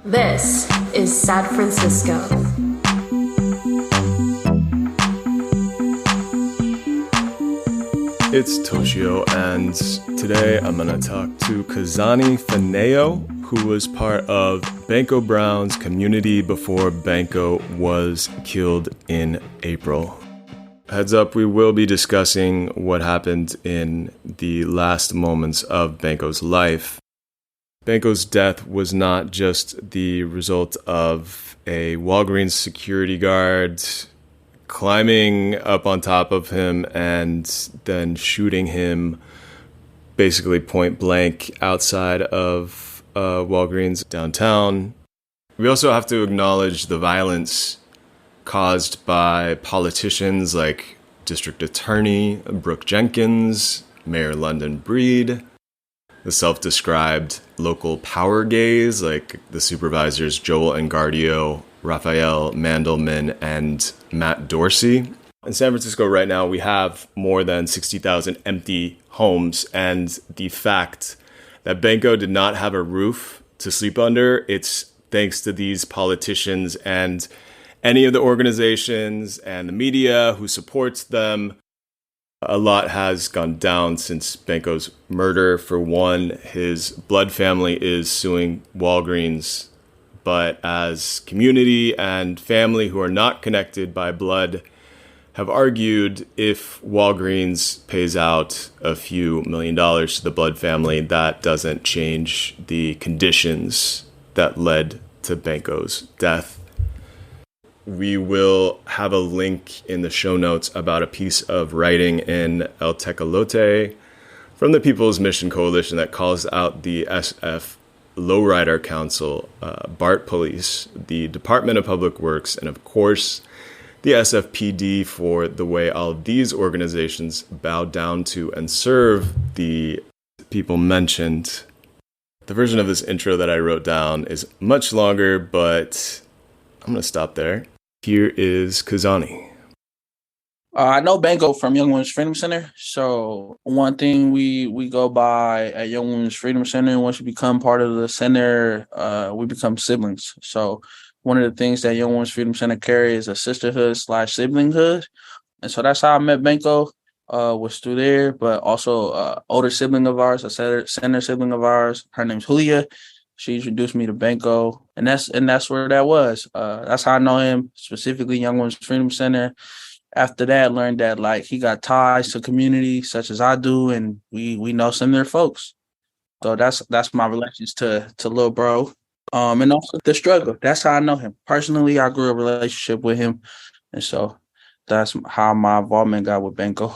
This is San Francisco. It's Toshio, and today I'm going to talk to Kazani Finao, who was part of Banko Brown's community before Banko was killed in April. Heads up, we will be discussing what happened in the last moments of Banko's life. Banko's death was not just the result of a Walgreens security guard climbing up on top of him and then shooting him basically point blank outside of Walgreens downtown. We also have to acknowledge the violence caused by politicians like District Attorney Brooke Jenkins, Mayor London Breed, the self-described local power gays like the supervisors Joel Engardio, Raphael Mandelman, and Matt Dorsey. In San Francisco right now, we have more than 60,000 empty homes, and the fact that Banko did not have a roof to sleep under, it's thanks to these politicians and any of the organizations and the media who supports them. A lot has gone down since Banko's murder. For one, his blood family is suing Walgreens, but as community and family who are not connected by blood have argued, if Walgreens pays out a few $1 million to the blood family, that doesn't change the conditions that led to Banko's death. We will have a link in the show notes about a piece of writing in El Tecolote from the People's Mission Coalition that calls out the SF Lowrider Council, BART Police, the Department of Public Works, and of course, the SFPD for the way all of these organizations bow down to and serve the people mentioned. The version of this intro that I wrote down is much longer, but I'm going to stop there. Here is Kazani. I know Banko from Young Women's Freedom Center. So one thing we go by at Young Women's Freedom Center, once you become part of the center, we become siblings. So one of the things that Young Women's Freedom Center carries is a sisterhood / siblinghood. And so that's how I met Banko, was through there, but also older sibling of ours, a center sibling of ours. Her name's Julia. She introduced me to Banko, and that's where that was. That's how I know him, specifically Young Women's Freedom Center. After that, learned that like he got ties to community such as I do, and we know some of their folks. So that's my relations to little bro, and also the struggle. That's how I know him personally. I grew a relationship with him, and so that's how my involvement got with Banko.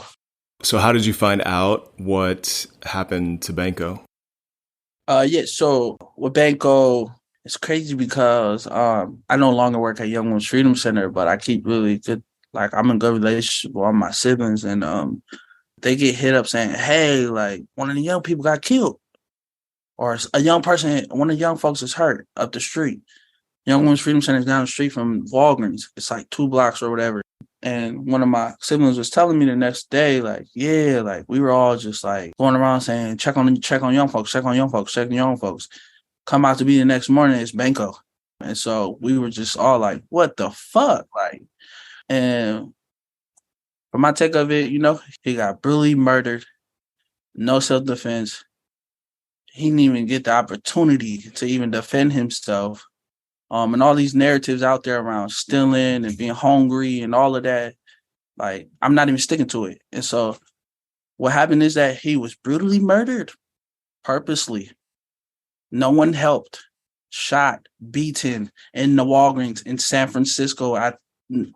So how did you find out what happened to Banko? So with Banko, it's crazy because I no longer work at Young Women's Freedom Center, but I keep really good. Like, I'm in good relationship with all my siblings, and they get hit up saying, hey, like, one of the young people got killed. Or a young person, one of the young folks is hurt up the street. Young Women's Freedom Center is down the street from Walgreens. It's like 2 blocks or whatever. And one of my siblings was telling me the next day, like, yeah, like, we were all just, like, going around saying, check on young folks, check on young folks, check on young folks. Come out to be the next morning, it's Banko. And so we were just all like, what the fuck? Like, and from my take of it, he got brutally murdered, no self-defense. He didn't even get the opportunity to even defend himself. And all these narratives out there around stealing and being hungry and all of that, like, I'm not even sticking to it. And so what happened is that he was brutally murdered purposely. No one helped. Shot, beaten in the Walgreens in San Francisco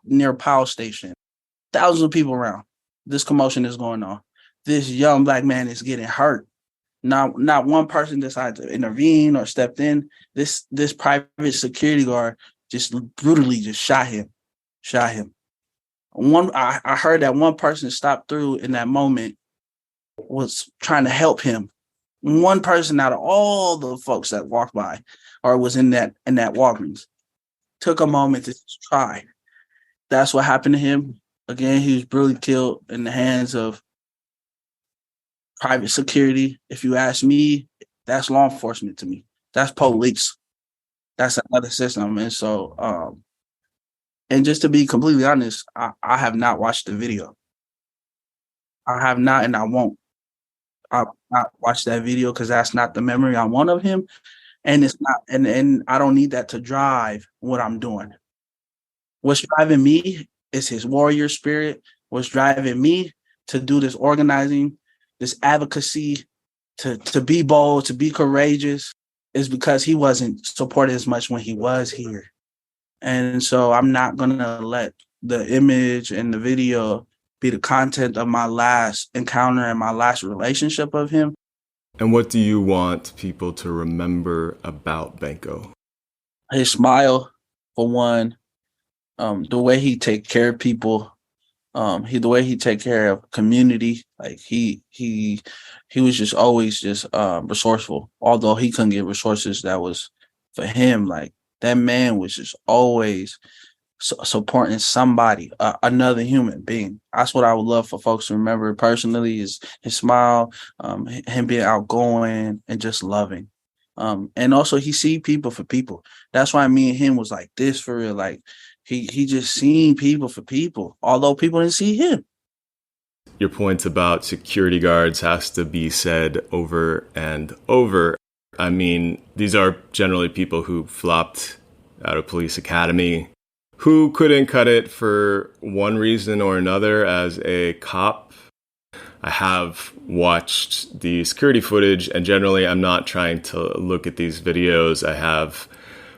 near Powell Station. Thousands of people around. This commotion is going on. This young black man is getting hurt. Not one person decided to intervene or stepped in. This private security guard just brutally just shot him. I heard that one person stopped through in that moment, was trying to help him. One person out of all the folks that walked by or was in that Walgreens took a moment to try. That's what happened to him. Again, he was brutally killed in the hands of private security. If you ask me, that's law enforcement to me. That's police. That's another system. And so, and just to be completely honest, I have not watched the video. I have not, and I won't. I'll not watch that video because that's not the memory I want of him. And it's not, and I don't need that to drive what I'm doing. What's driving me is his warrior spirit. What's driving me to do this organizing, this advocacy, to be bold, to be courageous, is because he wasn't supported as much when he was here. And so I'm not gonna let the image and the video be the content of my last encounter and my last relationship of him. And what do you want people to remember about Banko? His smile, for one, the way he take care of people, the way he take care of community. Like he was just always just resourceful. Although he couldn't get resources that was for him, like that man was just always supporting somebody, another human being. That's what I would love for folks to remember personally, is his smile, him being outgoing and just loving. And also he see people for people. That's why me and him was like this for real. Like he just seen people for people, although people didn't see him. Your point about security guards has to be said over and over. I mean, these are generally people who flopped out of police academy, who couldn't cut it for one reason or another as a cop. I have watched the security footage, and generally I'm not trying to look at these videos. I have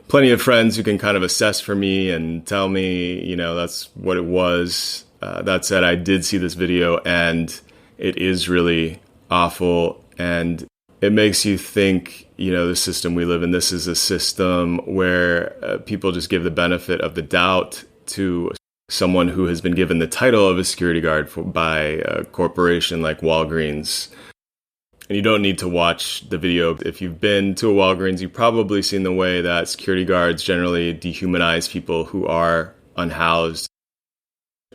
plenty of friends who can kind of assess for me and tell me, you know, that's what it was. That said, I did see this video, and it is really awful, and it makes you think, you know, the system we live in, this is a system where people just give the benefit of the doubt to someone who has been given the title of a security guard by a corporation like Walgreens. And you don't need to watch the video. If you've been to a Walgreens, you've probably seen the way that security guards generally dehumanize people who are unhoused.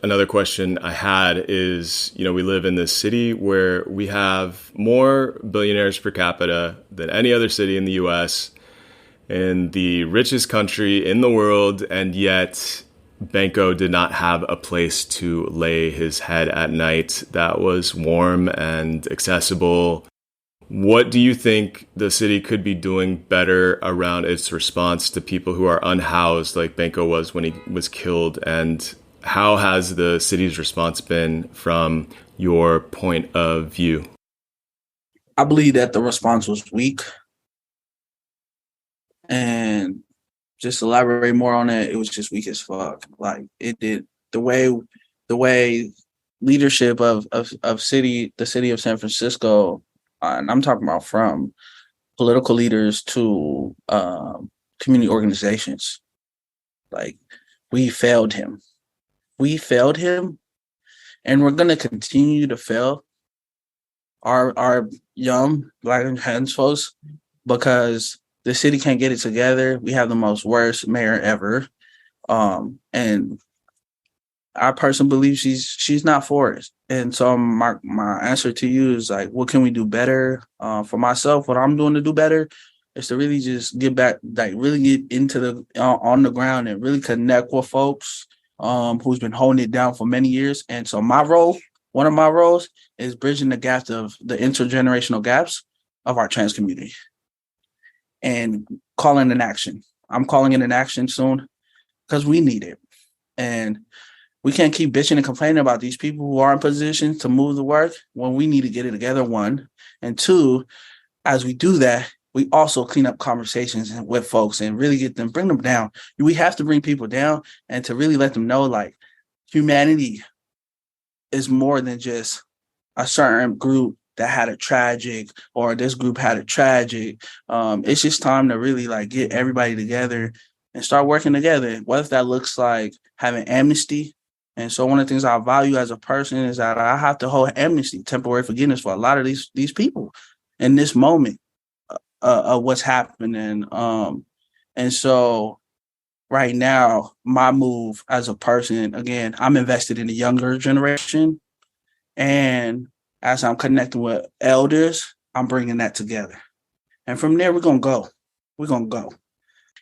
Another question I had is, you know, we live in this city where we have more billionaires per capita than any other city in the US, in the richest country in the world, and yet Banko did not have a place to lay his head at night that was warm and accessible. What do you think the city could be doing better around its response to people who are unhoused like Banko was when he was killed? And how has the city's response been from your point of view? I believe that the response was weak. And just to elaborate more on it, it was just weak as fuck. Like it did the way leadership of the city of San Francisco, and I'm talking about from political leaders to community organizations. Like we failed him. We failed him, and we're gonna continue to fail our young Black and trans folks because the city can't get it together. We have the most worst mayor ever, and I personally believe she's not for it. And so my answer to you is like, what can we do better? For myself, what I'm doing to do better is to really just get back, like really get into the on the ground and really connect with folks who's been holding it down for many years. And so one of my roles is bridging the gaps of the intergenerational gaps of our trans community and calling an action. I'm calling it an action soon because we need it. And we can't keep bitching and complaining about these people who are in position to move the work when we need to get it together, one. And two, as we do that, we also clean up conversations with folks and really bring them down. We have to bring people down and to really let them know, like, humanity is more than just a certain group that had a tragic, or this group had a tragic. It's just time to really like get everybody together and start working together. What if that looks like having amnesty? And so one of the things I value as a person is that I have to hold amnesty, temporary forgiveness for a lot of these people in this moment of what's happening. And so right now, my move as a person, again, I'm invested in the younger generation. And as I'm connecting with elders, I'm bringing that together. And from there, we're going to go. We're going to go.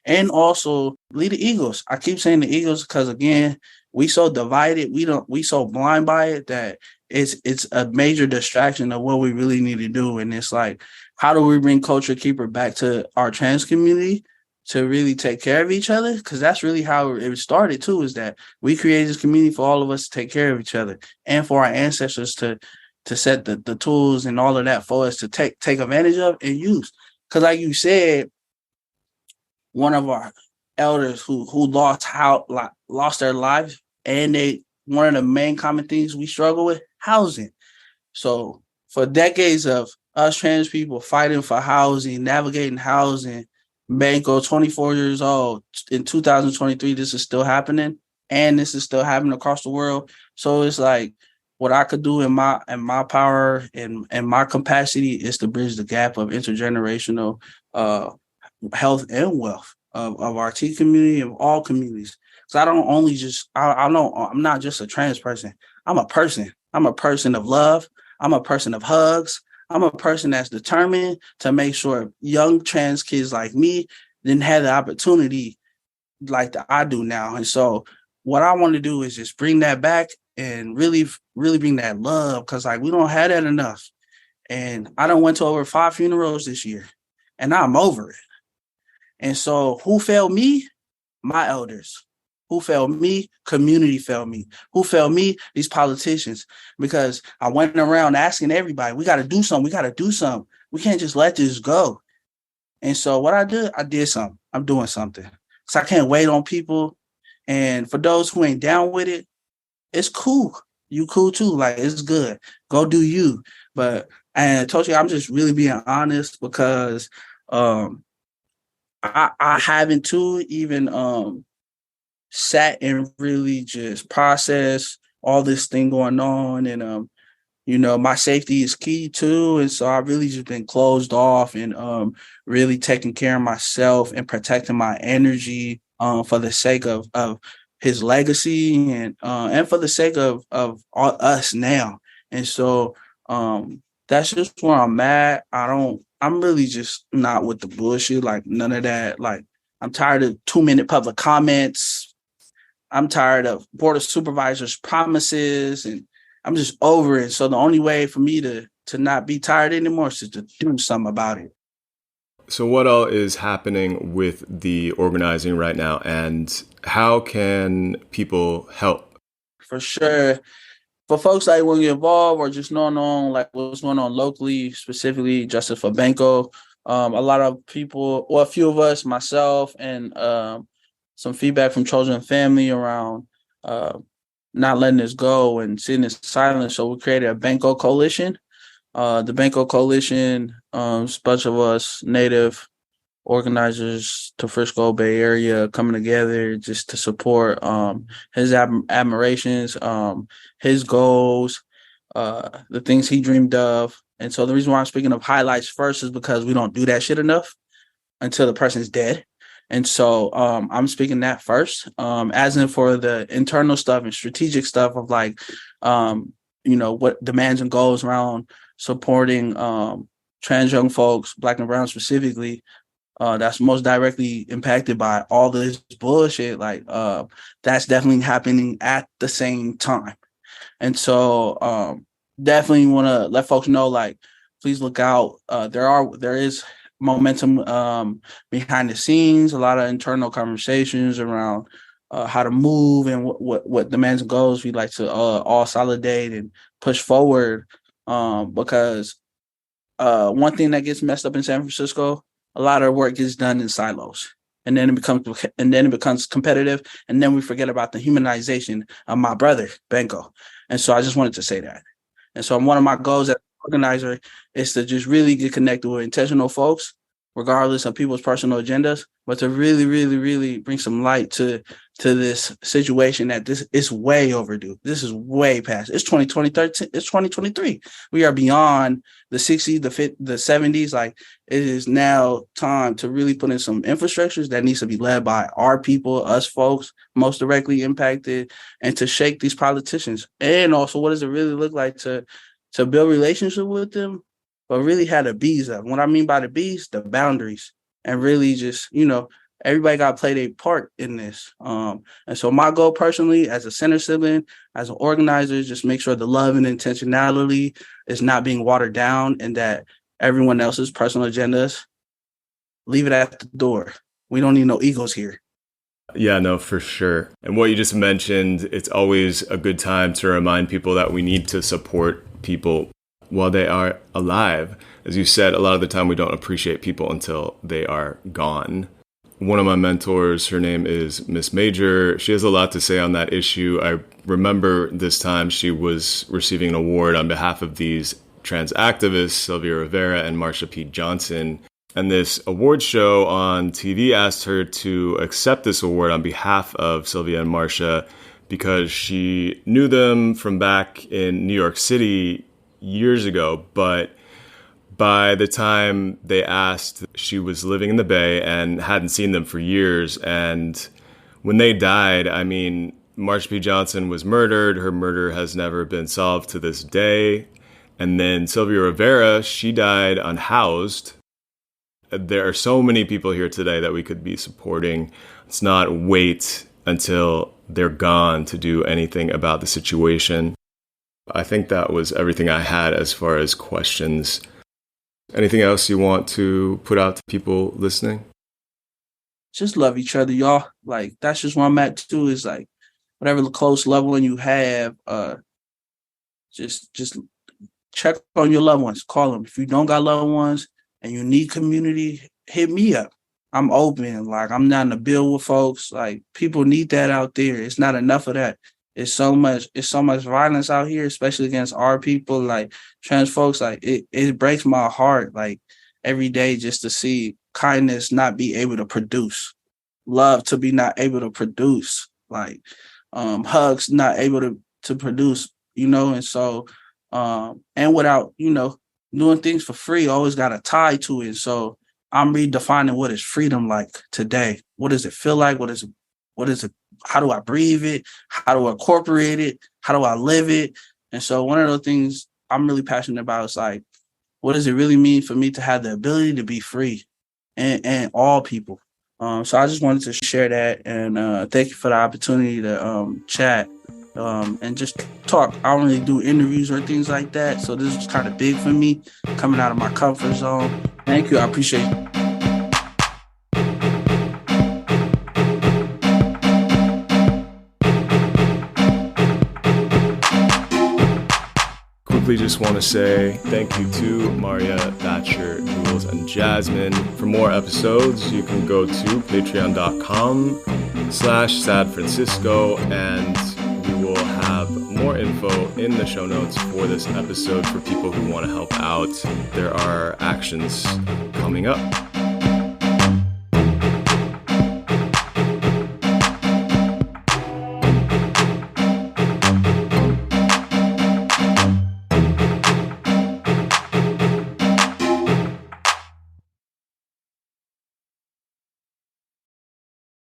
and also lead the Eagles. I keep saying the Eagles because, again, we so divided, we so blind by it that it's a major distraction of what we really need to do. And it's like, how do we bring Culture Keeper back to our trans community to really take care of each other? Because that's really how it started too, is that we created this community for all of us to take care of each other and for our ancestors to set the tools and all of that for us to take advantage of and use. Because like you said, one of our elders who lost their lives, and one of the main common things we struggle with, housing. So for decades of us trans people fighting for housing, navigating housing, Banko, 24 years old, in 2023, this is still happening, and this is still happening across the world. So it's like, what I could do in my power and my capacity is to bridge the gap of intergenerational health and wealth of our T community, of all communities. Because I don't only just, I know I'm not just a trans person. I'm a person. I'm a person of love. I'm a person of hugs. I'm a person that's determined to make sure young trans kids like me didn't have the opportunity like that I do now. And so what I want to do is just bring that back and really, really bring that love, because like we don't have that enough. And I done went to over 5 funerals this year, and I'm over it. And so who failed me? My elders. Who failed me? Community failed me. Who failed me? These politicians. Because I went around asking everybody, we got to do something. We got to do something. We can't just let this go. And so what I did something. I'm doing something. So I can't wait on people. And for those who ain't down with it, it's cool. You cool too. Like, it's good. Go do you. But and I told you, I'm just really being honest, because I haven't too even sat and really just process all this thing going on. And my safety is key too. And so I've really just been closed off and really taking care of myself and protecting my energy for the sake of his legacy and for the sake of all us now. And so that's just where I'm at. I'm really just not with the bullshit, like none of that. Like, I'm tired of 2-minute public comments. I'm tired of board of supervisors' promises, and I'm just over it. So the only way for me to not be tired anymore is to do something about it. So what all is happening with the organizing right now, and how can people help? For sure. For folks that want to get involved or just knowing on like what's going on locally, specifically Justice for Banko, a lot of people, well, a few of us, myself, and some feedback from children and family around not letting this go and sitting in silence. So we created a Banko coalition. The Banko coalition, a bunch of us Native organizers to Frisco Bay Area coming together just to support his admirations, his goals, the things he dreamed of. And so the reason why I'm speaking of highlights first is because we don't do that shit enough until the person's dead. And so I'm speaking that first, as in for the internal stuff and strategic stuff of like, what demands and goals around supporting trans young folks, Black and Brown specifically, that's most directly impacted by all this bullshit. Like, that's definitely happening at the same time. And so definitely want to let folks know, like, please look out. There is momentum behind the scenes, a lot of internal conversations around how to move and what demands and goals we'd like to all solidate and push forward. Because one thing that gets messed up in San Francisco, a lot of work gets done in silos, and then it becomes competitive, and then we forget about the humanization of my brother Banko. And so I just wanted to say that. And so one of my goals as an organizer is to just really get connected with intentional folks, regardless of people's personal agendas, but to really, really, really bring some light to this situation that this is way overdue. This is way past. It's 2023. It's 2023. We are beyond the 60s, the 70s. Like, it is now time to really put in some infrastructures that needs to be led by our people, us folks, most directly impacted, and to shake these politicians. And also, what does it really look like to build relationship with them, but really have the bees up? What I mean by the bees, the boundaries, and really just, everybody got to play their part in this. And so my goal personally, as a center sibling, as an organizer, is just make sure the love and intentionality is not being watered down, and that everyone else's personal agendas, leave it at the door. We don't need no egos here. Yeah, no, for sure. And what you just mentioned, it's always a good time to remind people that we need to support people while they are alive. As you said, a lot of the time we don't appreciate people until they are gone. One of my mentors, her name is Miss Major. She has a lot to say on that issue. I remember this time she was receiving an award on behalf of these trans activists, Sylvia Rivera and Marsha P. Johnson. And this award show on TV asked her to accept this award on behalf of Sylvia and Marsha because she knew them from back in New York City years ago. But by the time they asked, she was living in the Bay and hadn't seen them for years. And when they died, I mean, Marsha P. Johnson was murdered. Her murder has never been solved to this day. And then Sylvia Rivera, she died unhoused. There are so many people here today that we could be supporting. Let's not wait until they're gone to do anything about the situation. I think that was everything I had as far as questions. Anything else you want to put out to people listening? Just love each other, y'all. Like, that's just where I'm at too, is like, whatever close loved one you have, just check on your loved ones. Call them. If you don't got loved ones and you need community, hit me up. I'm open. Like, I'm not in a bill with folks. Like, people need that out there. It's not enough of that. It's so much violence out here, especially against our people, like trans folks. Like, it breaks my heart, like, every day, just to see kindness not be able to produce, love to be not able to produce, like hugs not able to produce, and so and without, doing things for free, always got a tie to it. So I'm redefining what is freedom like today. What does it feel like? What is it? How do I breathe it? How do I incorporate it? How do I live it? And so one of those things I'm really passionate about is like, what does it really mean for me to have the ability to be free and all people? So I just wanted to share that, and thank you for the opportunity to chat and just talk. I don't really do interviews or things like that, so this was kind of big for me, coming out of my comfort zone. Thank you. I appreciate it. Quickly just want to say thank you to Maria, Thatcher, Jules, and Jasmine. For more episodes, you can go to patreon.com/sadfrancisco, and we will have more info in the show notes for this episode for people who want to help out. There are actions coming up.